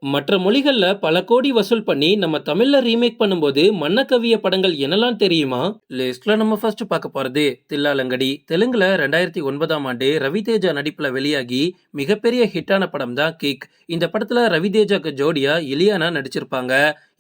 மற்ற மொழிகள்ல பல கோடி வசூல் பண்ணி நம்ம தமிழ்ல ரீமேக் பண்ணும்போது மன்னக்கவிய படங்கள் என்னலாம் தெரியுமா? லிஸ்ட்ல நம்ம ஃபர்ஸ்ட் பார்க்க போறது தில்லாலங்கடி. தெலுங்குல 2009ஆம் ஆண்டு ரவிதேஜா நடிப்புல வெளியாகி மிகப்பெரிய ஹிட்டான படம் தான் கிக். இந்த படத்துல ரவிதேஜாக்கு ஜோடியா இலியானா நடிச்சிருப்பாங்க.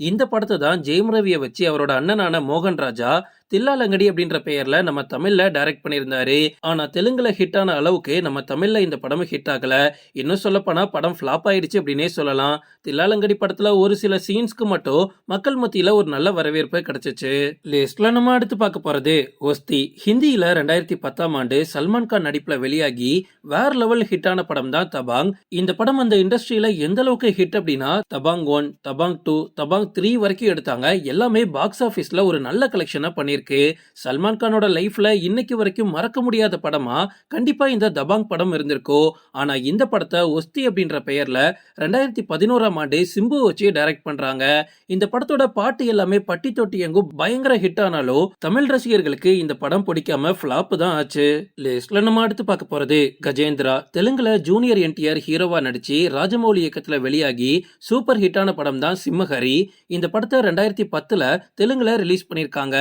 இந்த படத்தை தான் ஜெயம் ரவியை வச்சு அவரோட அண்ணனான மோகன் ராஜா தில்லாலங்கடி அப்படின்ற பெயர்ல நம்ம தமிழ்ல டைரக்ட் பண்ணியிருந்தாரு. ஆனா தெலுங்குல ஹிட் ஆன அளவுக்கு நம்ம தமிழ்ல இந்த படம் ஹிட் ஆகல. இன்னும் சொல்ல போனா படம் ஃபிளாப் ஆயிடுச்சு அப்படின்னே சொல்லலாம். தில்லாலங்கடி படத்துல ஒரு சில சீன்ஸ்க்கு மட்டும் மக்கள் மத்தியில ஒரு நல்ல வரவேற்பு கிடைச்சிச்சு. லிஸ்ட்ல நம்ம அடுத்து பார்க்க போறது ஒஸ்தி. ஹிந்தியில 2010ஆம் ஆண்டு சல்மான் கான் நடிப்புல வெளியாகி வேற லெவல் ஹிட்டான படம் தான் தபாங். இந்த படம் அந்த இண்டஸ்ட்ரியில எந்த அளவுக்கு ஹிட் அப்படின்னா தபாங் 1, தபாங் 2, தபாங் 3 வரைக்கும் எடுத்தாங்க. எல்லாமே பாக்ஸ் ஆபீஸ்ல ஒரு நல்ல கலெக்ஷனா பண்ணிருக்கு. சல்மான் கானோட லைஃப்ல இன்னைக்கு வரைக்கும் மறக்க முடியாத படமா கண்டிப்பா இந்த தபாங் படம் இருந்திருக்கும். ஆனா இந்த படத்தை ஒஸ்தி அப்படின்ற பெயர்ல 2011ஆம் ஆண்டு சிம்பு வச்சு டைரக்ட் பண்றாங்க. இந்த படத்தோட பாட்டு எல்லாமே பட்டி தொட்டி எங்கும் பயங்கர ஹிட் ஆனாலும் தமிழ் ரசிகர்களுக்கு இந்த படம் பிடிக்காம ஃபிளாப் தான் ஆச்சு. லிஸ்ட்ல நம்ம அடுத்து பார்க்க போறது கஜேந்திரா. தெலுங்குல ஜூனியர் என்டிஆர் ஹீரோவா நடிச்சு ராஜமௌலி இயக்கத்துல வெளியாகி சூப்பர் ஹிட்டான படம் தான் சிம்மஹரி. இந்த படத்தை 2010ல தெலுங்குல ரிலீஸ் பண்ணிருக்காங்க.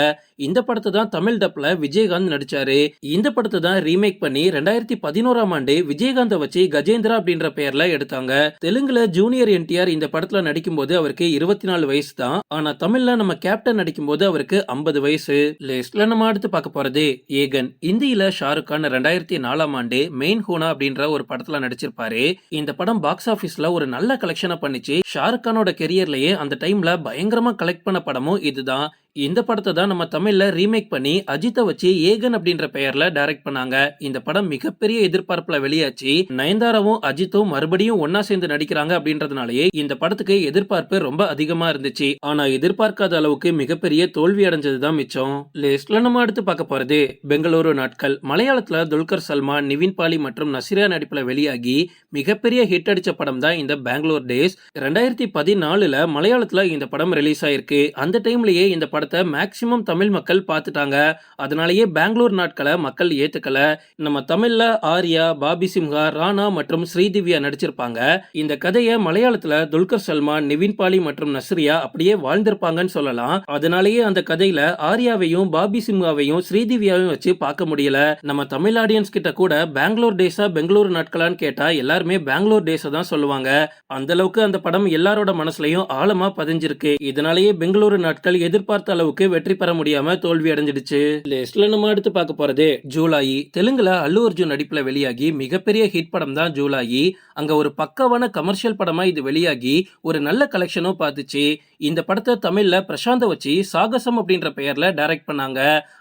இந்த படத்தை தான் தமிழ் டப்ல விஜயகாந்த் நடிச்சாரு. இந்த படத்தை தான் ரீமேக் பண்ணி 2011ஆம் ஆண்டு விஜயகாந்த வச்சு கஜேந்திரா அப்படின்ற பெயர்ல எடுத்தாங்க. தெலுங்குல ஜூனியர் என்டிஆர் இந்த படத்துல நடிக்கும் போது அவருக்கு 24 வயசு தான். ஆனா தமிழ்ல நம்ம கேப்டன் நடிக்கும் போது அவருக்கு 50 வயசு. லிஸ்ட்ல நம்ம அடுத்து பார்க்க போறது ஏகன். இந்தியில ஷாருக் கான் 2004ஆம் ஆண்டு மெயின் ஹூனா அப்படின்ற ஒரு படத்துல நடிச்சிருப்பாரு. இந்த படம் பாக்ஸ் ஆபீஸ்ல ஒரு நல்ல கலெக்ஷனை பண்ணிச்சு. ஷாருக் கானோட கெரியர்லயே அந்த டைம்ல பயங்கரமா கலெக்ட் பண்ண படமும் இதுதான். இந்த படத்தை தான் நம்ம தமிழ்ல ரீமேக் பண்ணி அஜித்தை வச்சு ஏகன் அப்படின்ற பெயர்ல டைரக்ட் பண்ணாங்க. இந்த படம் மிகப்பெரிய எதிர்பார்ப்புல வெளியாச்சு. நயன்தாராவும் அஜித்தும் மறுபடியும் ஒன்னா சேர்ந்து நடிக்கிறாங்க அப்படின்றதுனாலயே இந்த படத்துக்கு எதிர்பார்ப்பு ரொம்ப அதிகமா இருந்துச்சு. ஆனா எதிர்பார்க்காத அளவுக்கு மிகப்பெரிய தோல்வி அடைஞ்சதுதான் மிச்சம். லிஸ்ட்ல நம்ம அடுத்து பார்க்க போறது பெங்களூரு நாட்கள். மலையாளத்துல துல்கர் சல்மான், நிவின் பாலி மற்றும் நசிரா நடிப்புல வெளியாகி மிகப்பெரிய ஹிட் அடிச்ச படம் தான் இந்த பெங்களூர் டேஸ். 2014ல மலையாளத்துல இந்த படம் ரிலீஸ் ஆயிருக்கு. அந்த டைம்லயே இந்த படத்தை மேக்சிமம் தமிழ் மக்கள் பார்த்துட்டாங்க. அதனாலேயே பெங்களூர் நாட்களை மக்கள் ஏத்துக்கல. நம்ம தமிழ்ல ஆர்யா, பாபி சிம்ஹா, ராணா மற்றும் ஸ்ரீதிவ்யா நடிச்சிருப்பாங்க. இந்த கதையை மலையாளத்துல துல்கர் சல்மான், நிவின் பாலி மற்றும் நஸ்ரியா அப்படியே வாழ்ந்திருப்பாங்கன்னு சொல்லலாம். அதனாலேயே அந்த கதையில ஆர்யாவையும் பாபி சிம்ஹாவையும் ஸ்ரீதிவ்யாவையும் வச்சு பார்க்க முடியல. நம்ம தமிழ் ஆடியன்ஸ் கிட்ட கூட பெங்களூர் டேஸா பெங்களூர் நாட்களான்னு கேட்டா எல்லாருமே பெங்களூர் டேஸை தான் சொல்லுவாங்க. அந்த அளவுக்கு அந்த படம் எல்லாரோட மனசுலயும் ஆழமா பதிஞ்சிருக்கு. இதனாலேயே பெங்களூரு நாட்கள் எதிர்பார்த்த அளவுக்கு வெற்றி பெற முடியாம தோல்வி அடைஞ்சிடுச்சு. லிஸ்ட்ல நம்ம அடுத்து பார்க்க போறது ஜூலாயி. தெலுங்குல அல்லு அர்ஜுன் நடிப்புல வெளியாகி மிகப்பெரிய ஹிட் படம் தான் ஜூலாயி. அங்க ஒரு பக்கவான கமர்ஷியல் படமா இது வெளியாகி ஒரு நல்ல கலெக்ஷனும் பார்த்துச்சு. இந்த படத்தை தமிழ்ல பிரசாந்த வச்சு சாகசம் அப்படின்ற பெயர்ல டைரக்ட் பண்ணாங்க.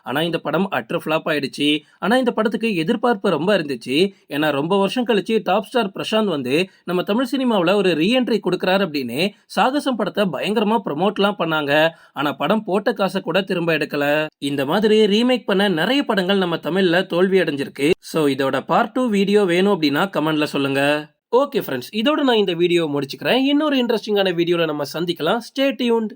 ஆனா இந்த படம் அட்ரு ஃபிளாப் ஆயிடுச்சு. ஆனா இந்த படத்துக்கு எதிர்பார்ப்பு ரொம்ப இருந்துச்சு. ஏன்னா ரொம்ப வருஷம் கழிச்சு டாப் ஸ்டார் பிரசாந்த் வந்து நம்ம தமிழ் சினிமாவில் ஒரு ரீஎன்ட்ரி கொடுக்கறாரு அப்படின்னு சாகசம் படத்தை பயங்கரமா ப்ரமோட்லாம் பண்ணாங்க. ஆனா படம் போட்ட காசை கூட திரும்ப எடுக்கல. இந்த மாதிரி ரீமேக் பண்ண நிறைய படங்கள் நம்ம தமிழ்ல தோல்வி அடைஞ்சிருக்கு. சோ இதோட பார்ட் 2 வீடியோ வேணும் அப்படின்னா கமெண்ட்ல சொல்லுங்க. ஓகே ஃப்ரெண்ட்ஸ், இதோட நான் இந்த வீடியோ முடிச்சுக்கிறேன். இன்னொரு இன்ட்ரெஸ்டிங்கான வீடியோல நம்ம சந்திக்கலாம். Stay tuned.